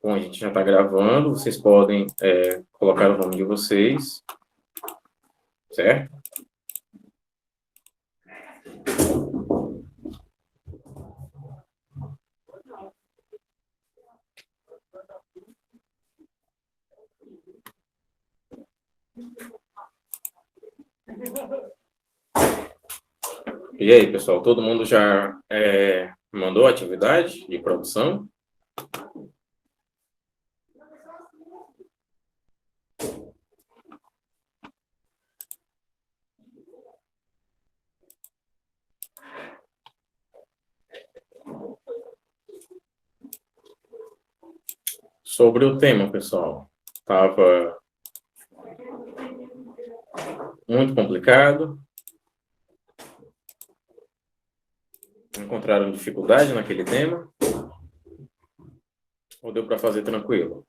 Bom, a gente já está gravando, vocês podem colocar o nome de vocês, certo? E aí, pessoal, todo mundo já mandou a atividade de produção? Sobre o tema, pessoal, estava muito complicado. Encontraram dificuldade naquele tema? Ou deu para fazer tranquilo?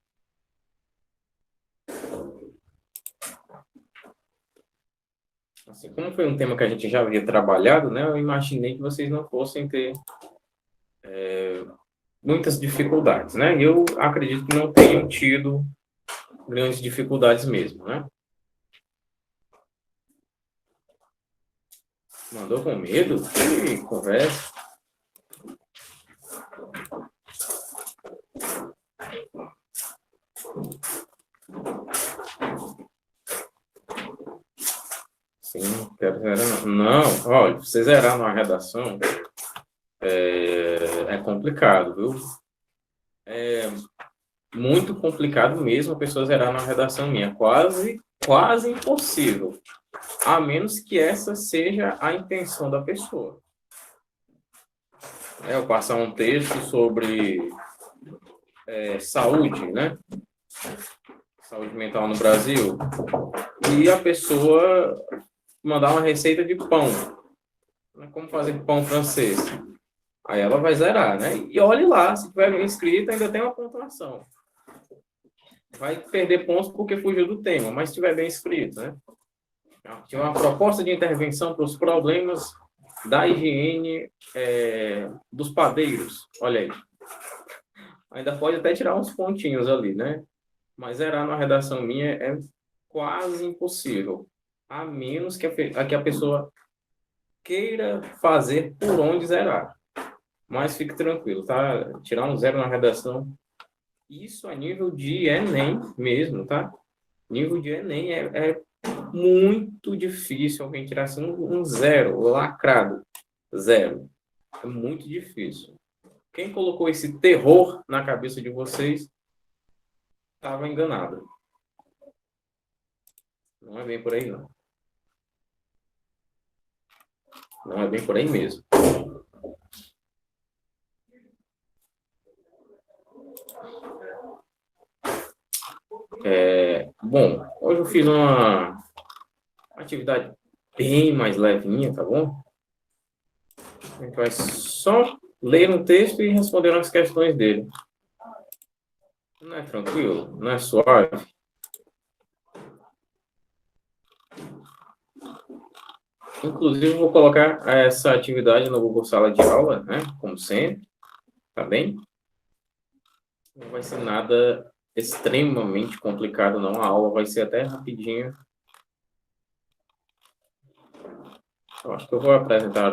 Assim, como foi um tema que a gente já havia trabalhado, né, eu imaginei que vocês não fossem ter muitas dificuldades, né? E eu acredito que não tenham tido grandes dificuldades mesmo, né? Mandou com medo? Que conversa. Sim, quero zerar. Não, olha, você zerar numa redação é complicado, viu? É muito complicado mesmo a pessoa zerar na redação minha. Quase impossível. A menos que essa seja a intenção da pessoa. Eu passar um texto sobre saúde, né? Saúde mental no Brasil. E a pessoa mandar uma receita de pão. Como fazer pão francês. Aí ela vai zerar, né? E olhe lá, se tiver bem escrito, ainda tem uma pontuação. Vai perder pontos porque fugiu do tema, mas se tiver bem escrito, né? Tinha uma proposta de intervenção para os problemas da higiene dos padeiros. Olha aí. Ainda pode até tirar uns pontinhos ali, né? Mas zerar na redação minha é quase impossível. A menos que a pessoa queira fazer por onde zerar. Mas fique tranquilo, tá? Tirar um zero na redação, isso a nível de Enem mesmo, tá? Nível de Enem é muito difícil alguém tirar assim um zero, lacrado, zero. É muito difícil. Quem colocou esse terror na cabeça de vocês estava enganado. Não é bem por aí, não. Não é bem por aí mesmo. Bom, hoje eu fiz uma atividade bem mais levinha, tá bom? A gente vai só ler um texto e responder as questões dele. Não é tranquilo? Não é suave? Inclusive, eu vou colocar essa atividade no Google Sala de Aula, né? Como sempre, tá bem? Não vai ser nada extremamente complicado, não. A aula vai ser até rapidinho. Eu acho que eu vou apresentar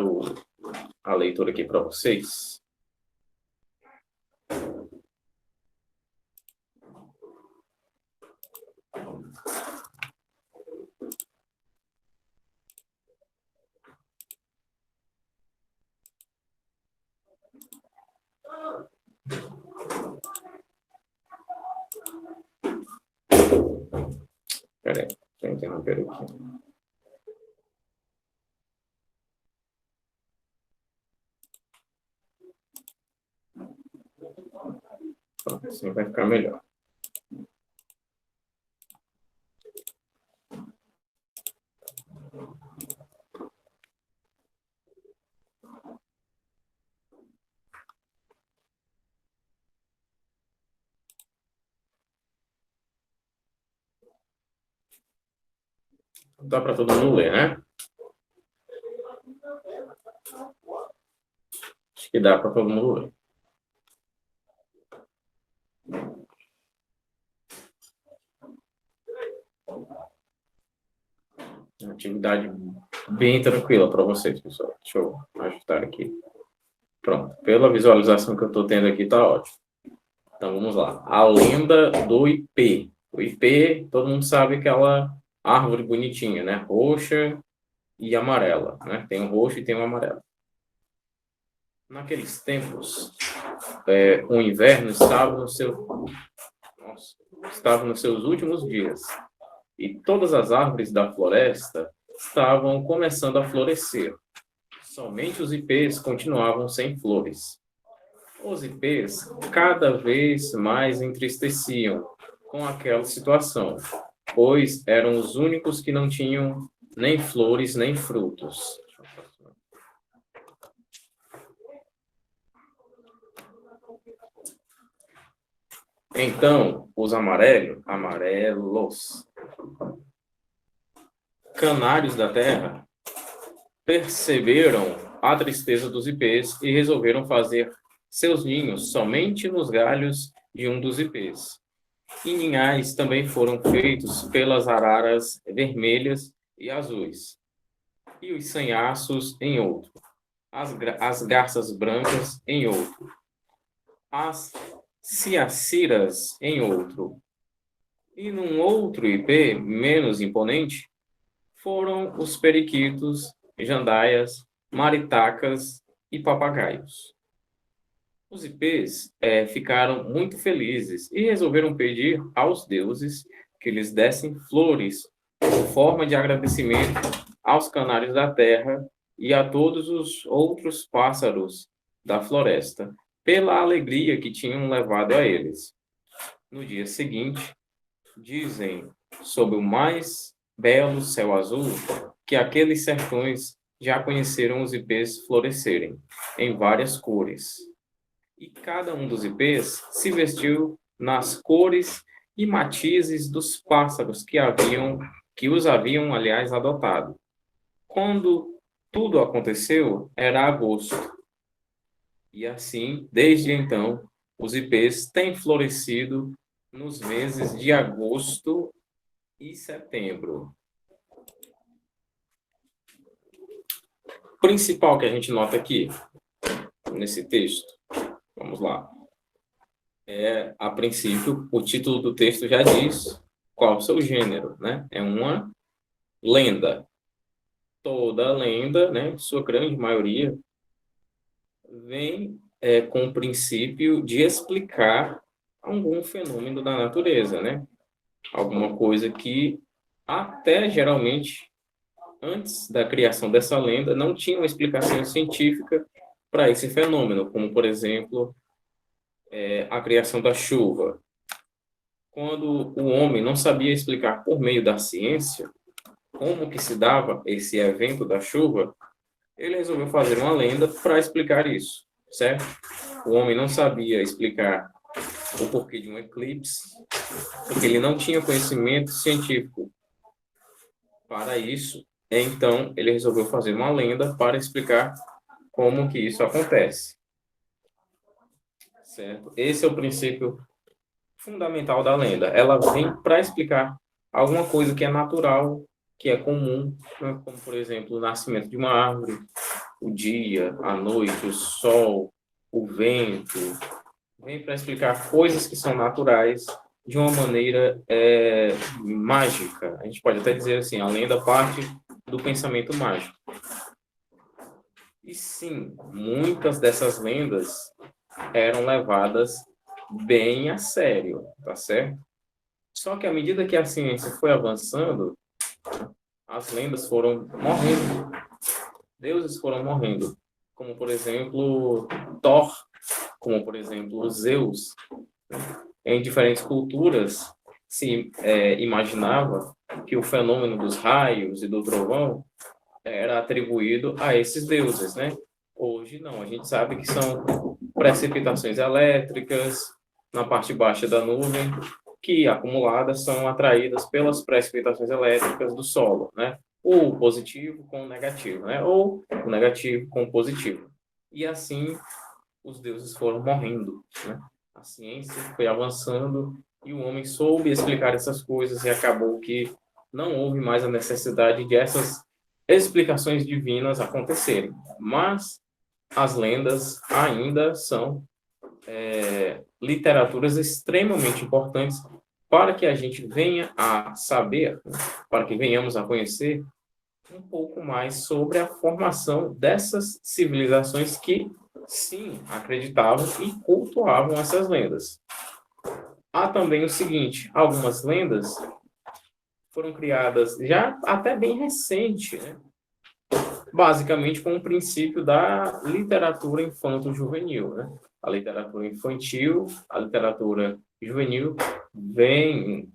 a leitura aqui para vocês. Espera aí, deixa eu interromper aqui. Assim vai ficar melhor. Dá para todo mundo ler, né? Acho que dá para todo mundo ler. atividade bem tranquila para vocês, pessoal. Deixa eu ajustar aqui. Pronto. Pela visualização que eu estou tendo aqui, está ótimo. Então, vamos lá. A lenda do ipê. O ipê, todo mundo sabe aquela árvore bonitinha, né? Roxa e amarela, né? Tem um roxo e tem um amarelo. Naqueles tempos, o inverno estava estava nos seus últimos dias. E todas as árvores da floresta estavam começando a florescer. Somente os ipês continuavam sem flores. Os ipês cada vez mais entristeciam com aquela situação, pois eram os únicos que não tinham nem flores nem frutos. Então, os amarelos, canários da terra, perceberam a tristeza dos ipês e resolveram fazer seus ninhos somente nos galhos de um dos ipês. E ninhais também foram feitos pelas araras vermelhas e azuis, e os sanhaços em outro, as garças brancas em outro, as ciaciras em outro, e num outro ipê menos imponente foram os periquitos, jandaias, maritacas e papagaios. Os ipês ficaram muito felizes e resolveram pedir aos deuses que lhes dessem flores como forma de agradecimento aos canários da terra e a todos os outros pássaros da floresta pela alegria que tinham levado a eles. No dia seguinte, dizem, sob o mais belo céu azul, que aqueles sertões já conheceram os ipês florescerem em várias cores. E cada um dos ipês se vestiu nas cores e matizes dos pássaros que os haviam, aliás, adotado. Quando tudo aconteceu, era agosto. E assim, desde então, os ipês têm florescido nos meses de agosto e setembro. O principal que a gente nota aqui, nesse texto, vamos lá. A princípio, o título do texto já diz qual o seu gênero, né? É uma lenda. Toda lenda, né, sua grande maioria, vem com o princípio de explicar algum fenômeno da natureza, né? Alguma coisa que até geralmente, antes da criação dessa lenda, não tinha uma explicação científica para esse fenômeno, como, por exemplo, a criação da chuva. Quando o homem não sabia explicar por meio da ciência como que se dava esse evento da chuva, ele resolveu fazer uma lenda para explicar isso, certo? O homem não sabia explicar o porquê de um eclipse, porque ele não tinha conhecimento científico para isso. Então, ele resolveu fazer uma lenda para explicar como que isso acontece. Certo? Esse é o princípio fundamental da lenda. Ela vem para explicar alguma coisa que é natural, que é comum, né? Como, por exemplo, o nascimento de uma árvore, o dia, a noite, o sol, o vento. Vem para explicar coisas que são naturais de uma maneira mágica. A gente pode até dizer assim, a lenda parte do pensamento mágico. E sim, muitas dessas lendas eram levadas bem a sério, tá certo? Só que à medida que a ciência foi avançando, as lendas foram morrendo, deuses foram morrendo, como por exemplo Thor, como por exemplo Zeus. Em diferentes culturas se imaginava que o fenômeno dos raios e do trovão era atribuído a esses deuses, né? Hoje não, a gente sabe que são precipitações elétricas na parte baixa da nuvem, que acumuladas são atraídas pelas precipitações elétricas do solo, né? O positivo com o negativo, né? Ou o negativo com o positivo. E assim os deuses foram morrendo, né? A ciência foi avançando e o homem soube explicar essas coisas e acabou que não houve mais a necessidade de essas explicações divinas acontecerem. Mas as lendas ainda são literaturas extremamente importantes para que a gente venha a saber, para que venhamos a conhecer um pouco mais sobre a formação dessas civilizações que, sim, acreditavam e cultuavam essas lendas. Há também o seguinte, algumas lendas foram criadas já até bem recente, né? Basicamente com o princípio da literatura infanto-juvenil, né? A literatura infantil, a literatura juvenil vem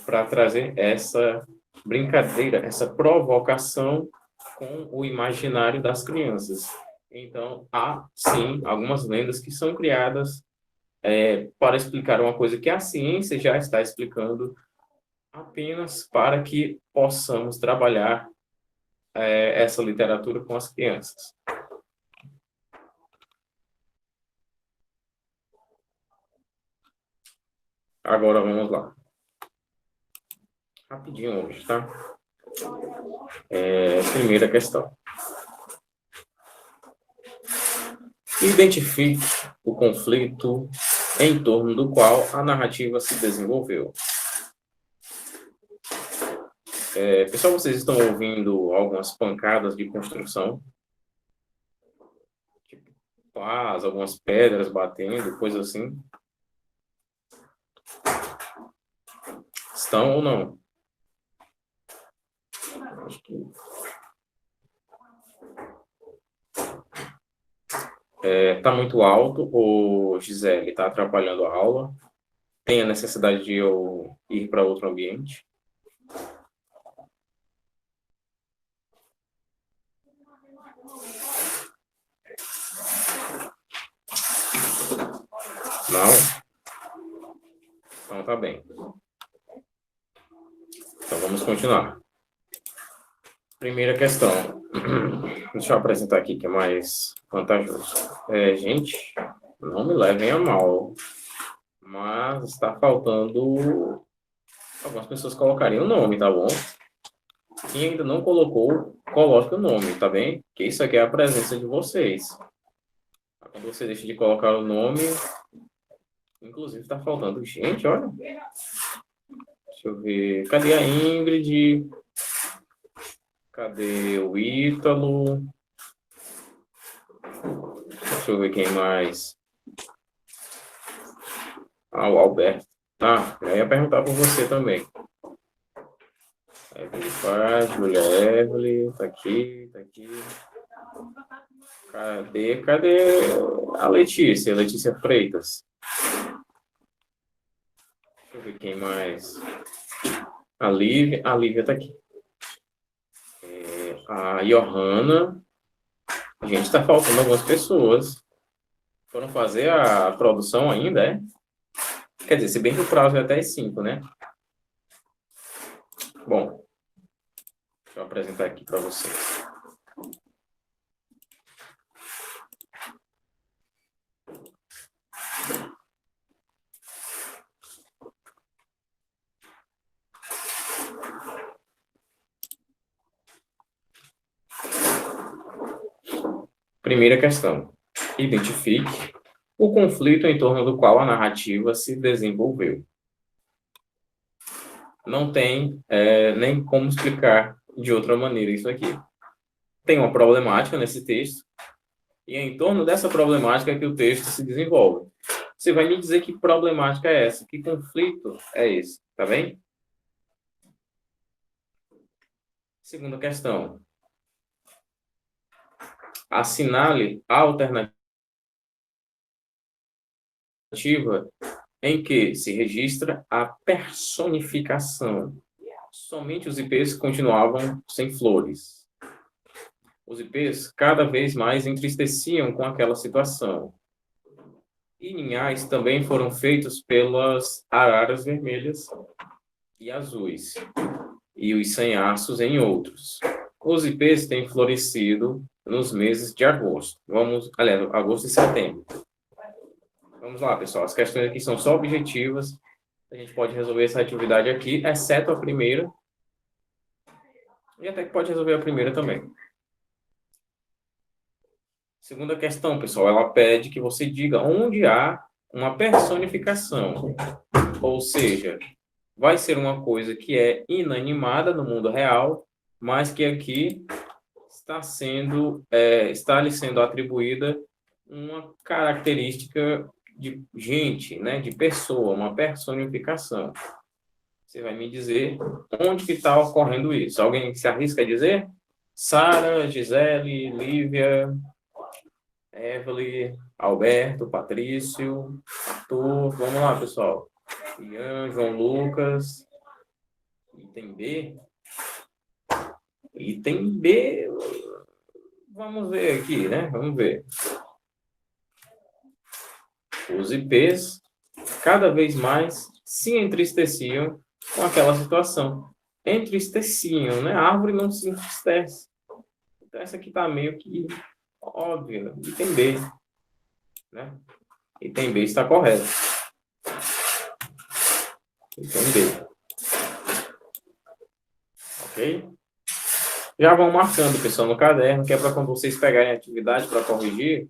para trazer essa brincadeira, essa provocação com o imaginário das crianças. Então, há, sim, algumas lendas que são criadas para explicar uma coisa que a ciência já está explicando, apenas para que possamos trabalhar essa literatura com as crianças. Agora vamos lá. Rapidinho hoje, tá? Primeira questão. Identifique o conflito em torno do qual a narrativa se desenvolveu. Pessoal, vocês estão ouvindo algumas pancadas de construção? Tipo, pás, algumas pedras batendo, coisa assim? Estão ou não? Acho que... Tá muito alto ou, Gisele, está atrapalhando a aula? Tem a necessidade de eu ir para outro ambiente? Não? Então tá bem. Então vamos continuar. Primeira questão. Deixa eu apresentar aqui que é mais vantajoso. Gente, não me levem a mal, mas está faltando algumas pessoas colocarem o nome, tá bom? Quem ainda não colocou, coloque o nome, tá bem? Que isso aqui é a presença de vocês. Quando você deixa de colocar o nome, inclusive está faltando gente, olha. Deixa eu ver. Cadê a Ingrid? Cadê o Ítalo? Deixa eu ver quem mais. O Alberto. Eu ia perguntar por você também. Evelyn Paz, Julia Evelyn, tá aqui, tá aqui. Cadê a Letícia? Letícia Freitas. Deixa eu ver quem mais. A Lívia tá aqui. A Johanna. Gente, tá faltando algumas pessoas. Foram fazer a produção ainda, é? Quer dizer, se bem que o prazo é até as 5, né? Bom, deixa eu apresentar aqui para vocês. Primeira questão. Identifique o conflito em torno do qual a narrativa se desenvolveu. Não tem nem como explicar de outra maneira isso aqui. Tem uma problemática nesse texto, e é em torno dessa problemática que o texto se desenvolve. Você vai me dizer que problemática é essa, que conflito é esse, tá bem? Segunda questão. Assinale a alternativa em que se registra a personificação. Somente os ipês continuavam sem flores. Os ipês cada vez mais entristeciam com aquela situação. E ninhais também foram feitos pelas araras vermelhas e azuis, e os sanhaços em outros. Os ipês têm florescido nos meses de agosto. Agosto e setembro. Vamos lá, pessoal. As questões aqui são só objetivas. A gente pode resolver essa atividade aqui, exceto a primeira, E até que pode resolver a primeira também. Segunda questão, pessoal, ela pede que você diga onde há uma personificação. Ou seja, vai ser uma coisa que é inanimada no mundo real, mas que aqui está lhe sendo atribuída uma característica de gente, né, de pessoa, uma personificação. Você vai me dizer onde que está ocorrendo isso. Alguém se arrisca a dizer? Sara, Gisele, Lívia, Evelyn, Alberto, Patrício, Arthur. Vamos lá, pessoal. Ian, João Lucas. Item B. Item B. Vamos ver aqui, né? Vamos ver. Os IPs cada vez mais se entristeciam com aquela situação. Entristeciam, né? A árvore não se entristece. Então, essa aqui está meio que óbvia. Item B. Né? Item B está correto. Item B. Ok? Já vão marcando, pessoal, no caderno, que é para quando vocês pegarem a atividade para corrigir,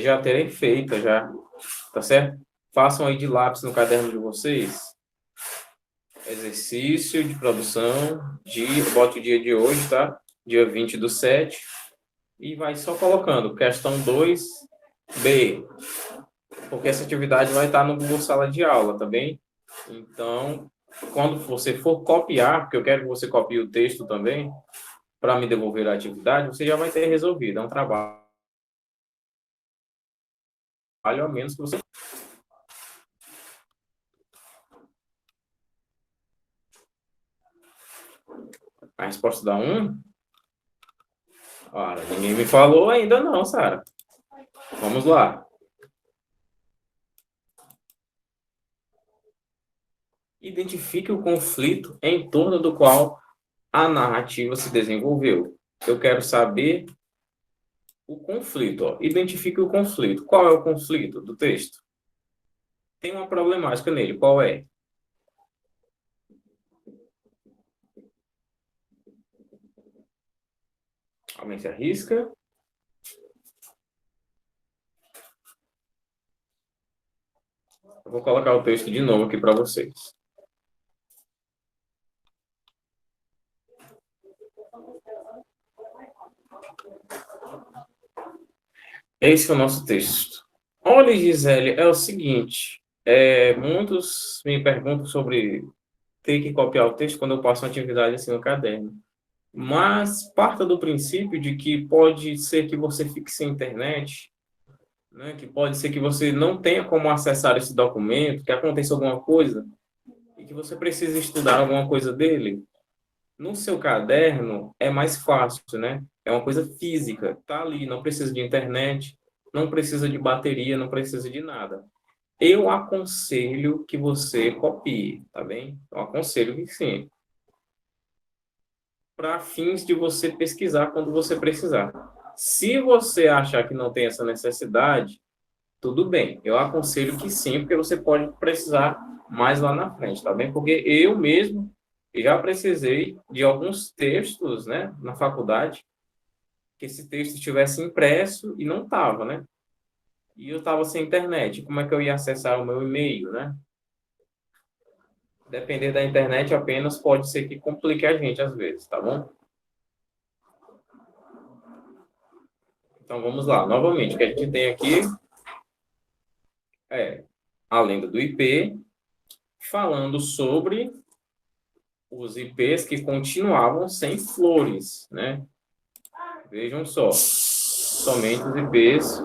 já terem feita, já. Tá certo? Façam aí de lápis no caderno de vocês. Exercício de produção, bote o dia de hoje, tá? Dia 20/7. E vai só colocando questão 2B. Porque essa atividade vai estar no Google Sala de Aula, tá bem? Então, quando você for copiar, porque eu quero que você copie o texto também, para me devolver a atividade, você já vai ter resolvido. É um trabalho, ao menos que você... A resposta da 1? Ora, ninguém me falou ainda não, Sara. Vamos lá. Identifique o conflito em torno do qual a narrativa se desenvolveu. Eu quero saber o conflito. Ó. Identifique o conflito. Qual é o conflito do texto? Tem uma problemática nele. Qual é? Alguém se arrisca? Eu vou colocar o texto de novo aqui para vocês. Esse é o nosso texto. Olha, Gisele, é o seguinte. Muitos me perguntam sobre ter que copiar o texto quando eu passo uma atividade assim no caderno. Mas parta do princípio de que pode ser que você fique sem internet, né? Que pode ser que você não tenha como acessar esse documento, que aconteça alguma coisa e que você precise estudar alguma coisa dele. No seu caderno é mais fácil, né? É uma coisa física, tá ali, não precisa de internet, não precisa de bateria, não precisa de nada. Eu aconselho que você copie, tá bem? Eu aconselho que sim. Para fins de você pesquisar quando você precisar. Se você achar que não tem essa necessidade, tudo bem. Eu aconselho que sim, porque você pode precisar mais lá na frente, tá bem? Porque eu mesmo já precisei de alguns textos, né, na faculdade, que esse texto estivesse impresso e não estava, né? E eu estava sem internet. Como é que eu ia acessar o meu e-mail, né? Depender da internet apenas pode ser que complique a gente às vezes, tá bom? Então vamos lá, novamente, o que a gente tem aqui é a lenda do IP, falando sobre os IPs que continuavam sem flores, né? Vejam só, somente os IPs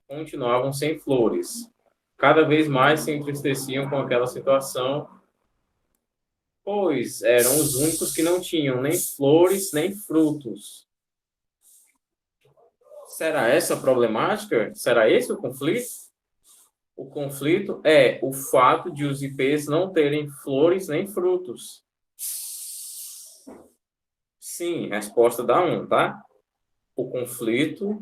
continuavam sem flores. Cada vez mais se entristeciam com aquela situação, pois eram os únicos que não tinham nem flores nem frutos. Será essa a problemática? Será esse o conflito? O conflito é o fato de os IPs não terem flores nem frutos. Sim, resposta da 1, tá? O conflito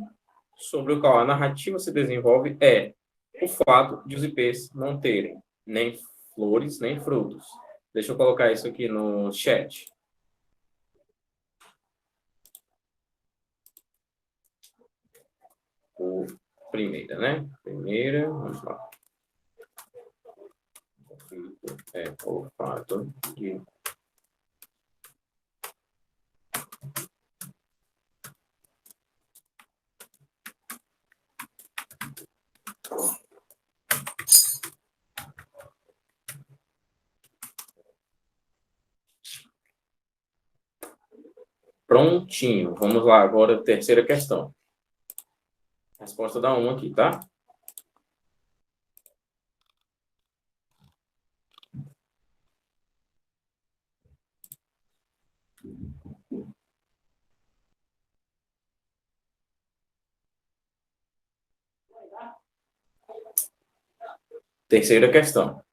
sobre o qual a narrativa se desenvolve é o fato de os IPs não terem nem flores nem frutos. Deixa eu colocar isso aqui no chat. primeira, né? Primeira, vamos lá. É o fato de prontinho. Vamos lá, agora, terceira questão. Resposta da 1 aqui, tá? Terceira questão.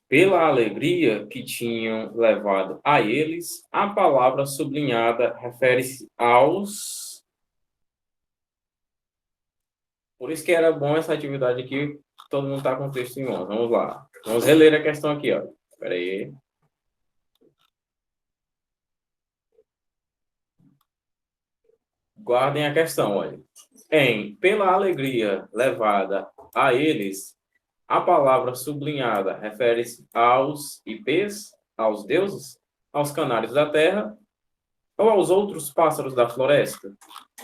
Pela alegria que tinham levado a eles, a palavra sublinhada refere-se aos. Por isso que era bom essa atividade aqui, todo mundo está com o texto em mãos. Vamos lá. Vamos reler a questão aqui, ó. Espera aí. Guardem a questão, olha. Pela alegria levada a eles, a palavra sublinhada refere-se aos ipês, aos deuses, aos canários da terra ou aos outros pássaros da floresta?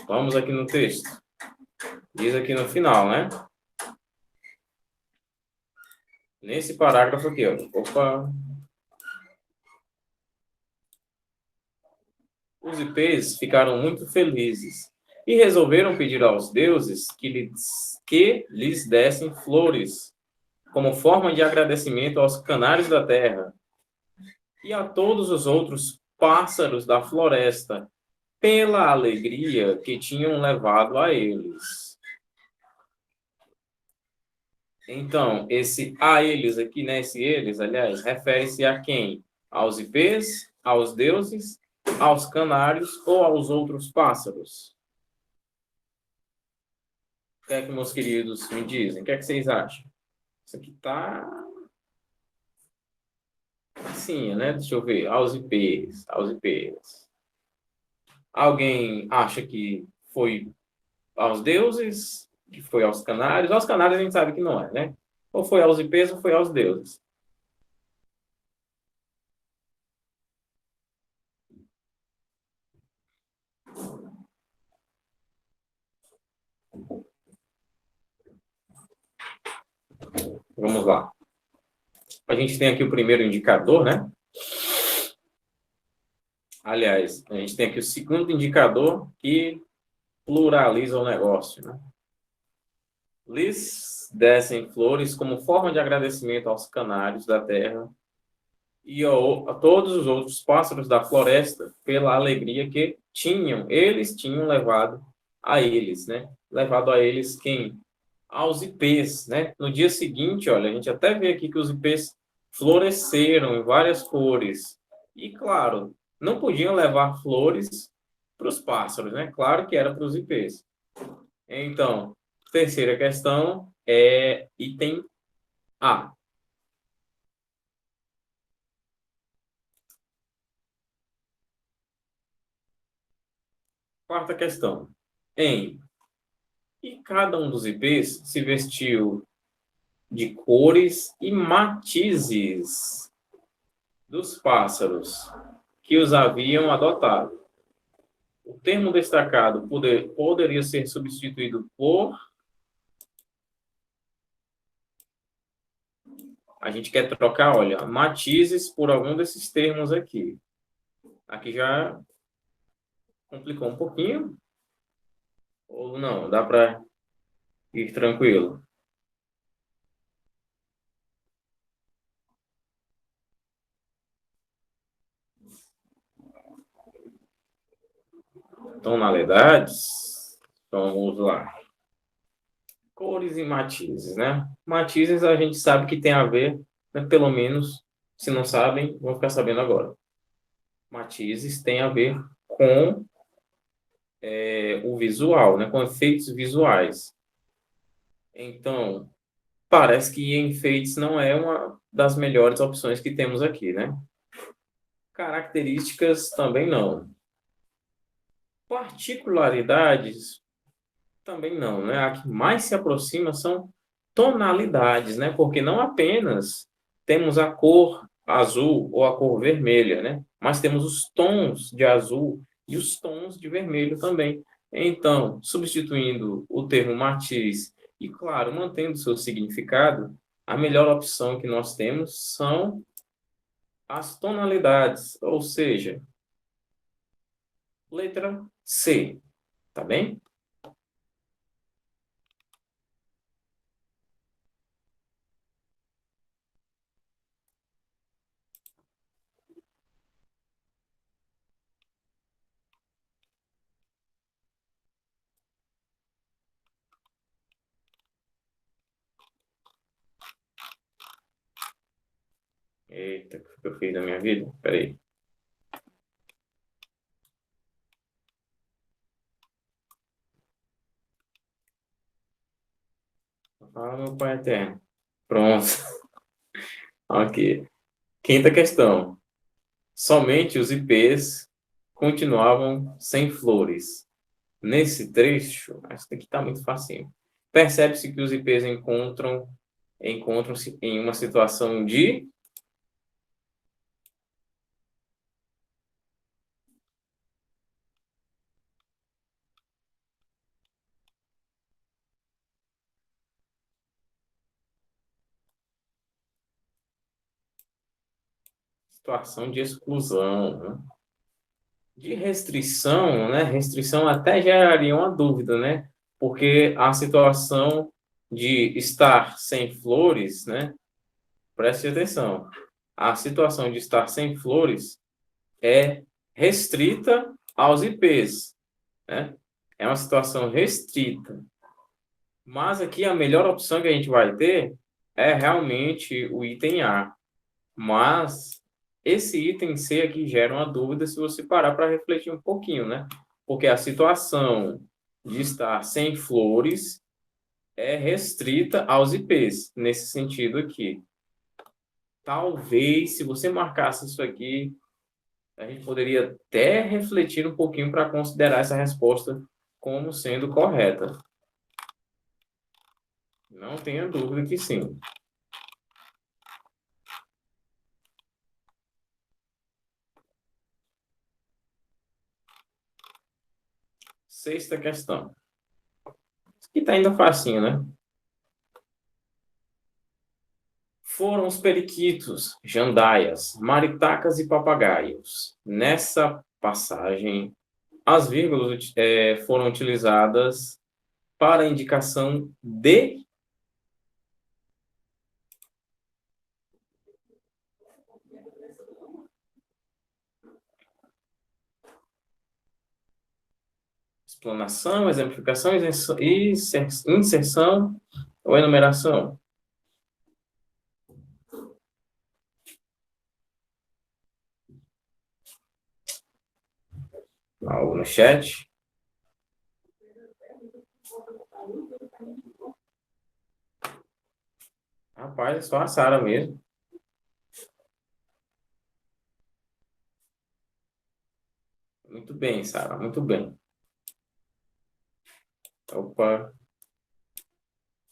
Vamos aqui no texto. Diz aqui no final, né? Nesse parágrafo aqui, ó. Opa! Os ipês ficaram muito felizes e resolveram pedir aos deuses que lhes dessem flores, como forma de agradecimento aos canários da terra e a todos os outros pássaros da floresta, pela alegria que tinham levado a eles. Então, esse a eles aqui, né? Esse eles, aliás, refere-se a quem? Aos ipês, aos deuses, aos canários ou aos outros pássaros? O que é que meus queridos me dizem? O que é que vocês acham? Isso aqui tá assim, né? Deixa eu ver. Aos ipês, aos ipês. Alguém acha que foi aos deuses, que foi aos canários? Aos canários a gente sabe que não é, né? Ou foi aos ipês ou foi aos deuses. Vamos lá. A gente tem aqui o primeiro indicador, né? Aliás, a gente tem aqui o segundo indicador que pluraliza o negócio, né? Lhes dessem flores como forma de agradecimento aos canários da terra e a todos os outros pássaros da floresta pela alegria que eles tinham levado a eles, né? Levado a eles quem? Aos ipês, né? No dia seguinte, olha, a gente até vê aqui que os ipês floresceram em várias cores. E, claro, não podiam levar flores para os pássaros, né? Claro que era para os ipês. Então, terceira questão é item A. Quarta questão. E cada um dos ipês se vestiu de cores e matizes dos pássaros que os haviam adotado. O termo destacado poderia ser substituído por. A gente quer trocar, olha, matizes por algum desses termos aqui. Aqui já complicou um pouquinho. Ou não, dá para ir tranquilo. Tonalidades. Vamos lá. Cores e matizes, né? Matizes a gente sabe que tem a ver, né, pelo menos, se não sabem, vão ficar sabendo agora. Matizes tem a ver com o visual, né? Com efeitos visuais. Então, parece que enfeites não é uma das melhores opções que temos aqui, né? Características também não. Particularidades também não, né? A que mais se aproxima são tonalidades, né? Porque não apenas temos a cor azul ou a cor vermelha, né? Mas temos os tons de azul e os tons de vermelho também. Então, substituindo o termo matiz e, claro, mantendo seu significado, a melhor opção que nós temos são as tonalidades, ou seja, letra C, tá bem? Eita, o que eu fiz da minha vida? Peraí. Ah, meu pai eterno. Pronto. Aqui. Quinta questão. Somente os IPs continuavam sem flores. Nesse trecho, acho que aqui está muito facinho. Percebe-se que os IPs encontram-se em uma situação de exclusão, né? De restrição, né? Restrição até geraria uma dúvida, né? Porque a situação de estar sem flores, né? Preste atenção. A situação de estar sem flores é restrita aos IPs, né? É uma situação restrita. Mas aqui a melhor opção que a gente vai ter é realmente o item A. Mas esse item C aqui gera uma dúvida se você parar para refletir um pouquinho, né? Porque a situação de estar sem flores é restrita aos IPs, nesse sentido aqui. Talvez, se você marcasse isso aqui, a gente poderia até refletir um pouquinho para considerar essa resposta como sendo correta. Não tenha dúvida que sim. Sexta questão. Isso aqui está ainda facinho, né? Foram os periquitos, jandaias, maritacas e papagaios. Nessa passagem, as vírgulas foram utilizadas para a indicação de explanação, exemplificação, inserção ou enumeração. Algo no chat. Rapaz, é só a Sara mesmo. Muito bem, Sara, muito bem. Opa.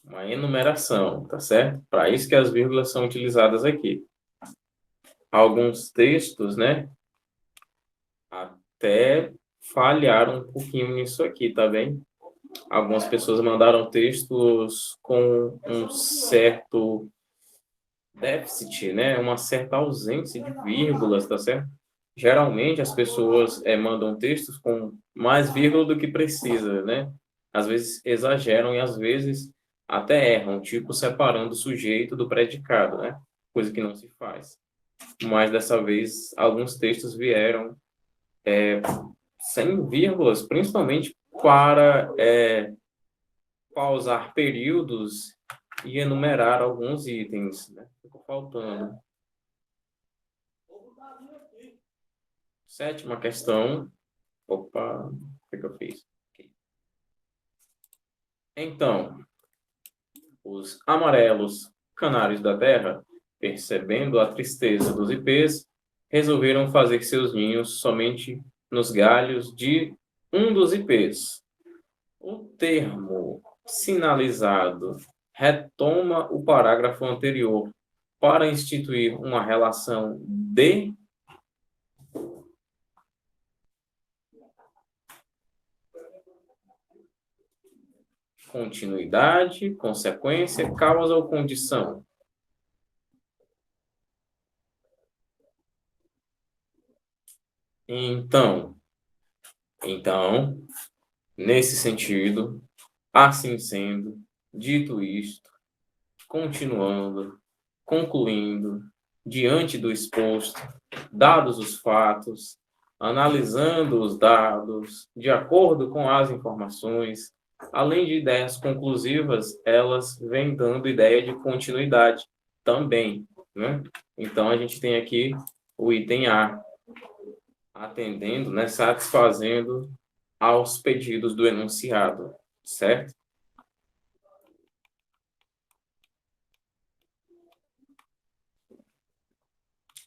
Uma enumeração, tá certo? Para isso que as vírgulas são utilizadas aqui. Alguns textos, né? Até falharam um pouquinho nisso aqui, tá bem? Algumas pessoas mandaram textos com um certo déficit, né? Uma certa ausência de vírgulas, tá certo? Geralmente as pessoas mandam textos com mais vírgula do que precisa, né? Às vezes exageram e às vezes até erram, tipo separando o sujeito do predicado, né? Coisa que não se faz. Mas dessa vez alguns textos vieram sem vírgulas, principalmente para pausar períodos e enumerar alguns itens, né? Ficou faltando. Sétima questão. Opa, o que eu fiz? Okay. Então, os amarelos canários da terra, percebendo a tristeza dos ipês, resolveram fazer seus ninhos somente nos galhos de um dos IPs. O termo sinalizado retoma o parágrafo anterior para instituir uma relação de continuidade, consequência, causa ou condição. Então, nesse sentido, assim sendo, dito isto, continuando, concluindo, diante do exposto, dados os fatos, analisando os dados, de acordo com as informações, além de ideias conclusivas, elas vêm dando ideia de continuidade também, né? Então, a gente tem aqui o item A, atendendo, né, satisfazendo aos pedidos do enunciado, certo?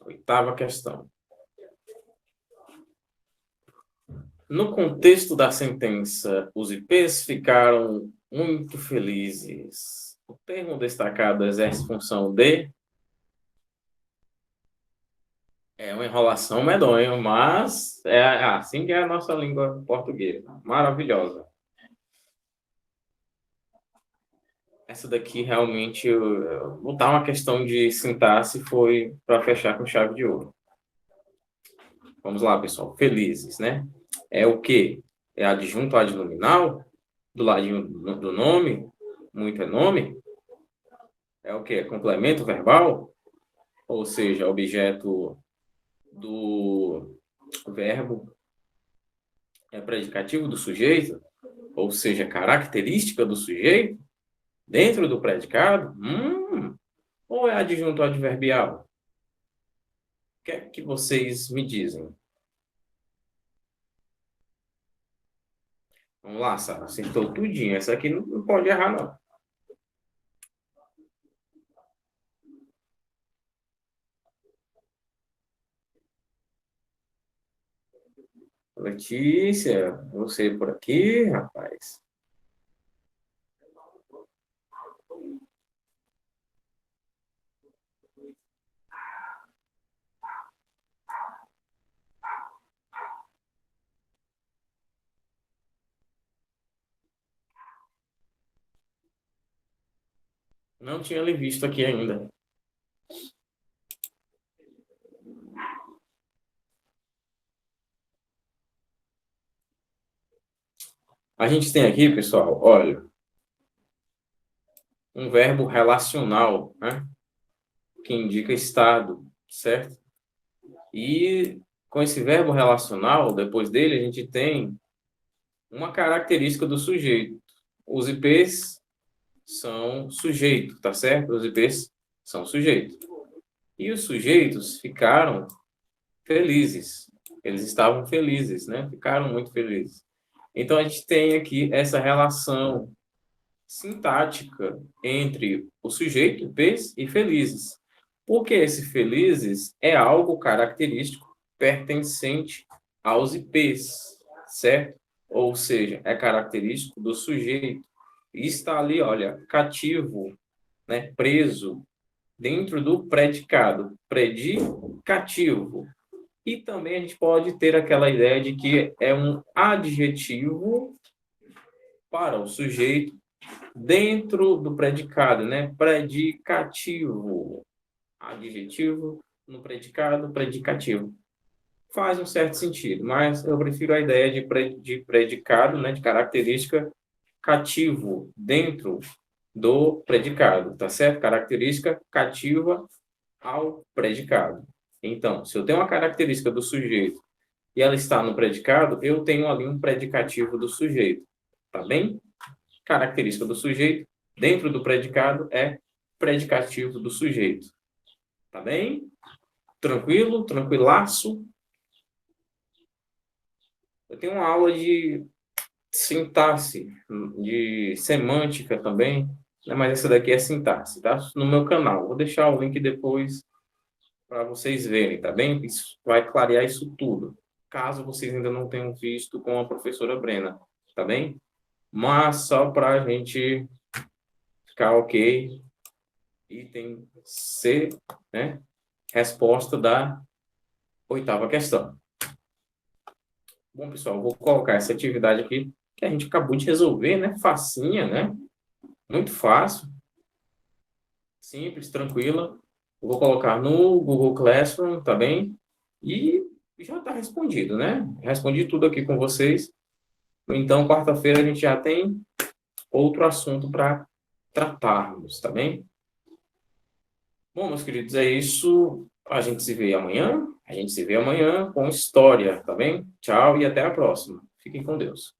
Oitava questão. No contexto da sentença, os IPs ficaram muito felizes. O termo destacado exerce função de... É uma enrolação medonha, mas é assim que é a nossa língua portuguesa. Maravilhosa. Essa daqui realmente, botar uma questão de sintaxe foi para fechar com chave de ouro. Vamos lá, pessoal. Felizes, né? É o quê? É adjunto adnominal? Do ladinho do nome? Muito é nome? É o quê? É complemento verbal? Ou seja, objeto do verbo é predicativo do sujeito? Ou seja, característica do sujeito dentro do predicado? Ou é adjunto adverbial? O que é que vocês me dizem? Vamos lá, Sara. Acertou tudinho. Essa aqui não pode errar, não. Letícia, você por aqui, rapaz? Não tinha lhe visto aqui ainda. A gente tem aqui, pessoal, olha, um verbo relacional, né? Que indica estado, certo? E com esse verbo relacional, depois dele, a gente tem uma característica do sujeito. Os IPs são sujeito, tá certo? Os IPs são sujeito. E os sujeitos ficaram felizes. Eles estavam felizes, né? Ficaram muito felizes. Então, a gente tem aqui essa relação sintática entre o sujeito, IPs, e felizes. Porque esse felizes é algo característico pertencente aos IPs, certo? Ou seja, é característico do sujeito. E está ali, olha, cativo, né, preso dentro do predicado, predicativo. E também a gente pode ter aquela ideia de que é um adjetivo para o sujeito dentro do predicado, né? Predicativo. Adjetivo no predicado, predicativo. Faz um certo sentido, mas eu prefiro a ideia de predicado, né? De característica cativo dentro do predicado, tá certo? Característica cativa ao predicado. Então, se eu tenho uma característica do sujeito e ela está no predicado, eu tenho ali um predicativo do sujeito, tá bem? Característica do sujeito dentro do predicado é predicativo do sujeito. Tá bem? Tranquilo? Tranquilaço? Eu tenho uma aula de sintaxe, de semântica também, né? Mas essa daqui é sintaxe, tá? No meu canal. Vou deixar o link depois para vocês verem, tá bem? Isso vai clarear isso tudo. caso vocês ainda não tenham visto com a professora Brena, tá bem? Mas só para a gente ficar ok, item C, né? Resposta da 8ª questão. Bom, pessoal, vou colocar essa atividade aqui que a gente acabou de resolver, né? Facinha, né? Muito fácil, simples, tranquila. Vou colocar no Google Classroom, tá bem? E já está respondido, né? Respondi tudo aqui com vocês. Então, quarta-feira a gente já tem outro assunto para tratarmos, tá bem? Bom, meus queridos, é isso. A gente se vê amanhã. A gente se vê amanhã com história, tá bem? Tchau e até a próxima. Fiquem com Deus.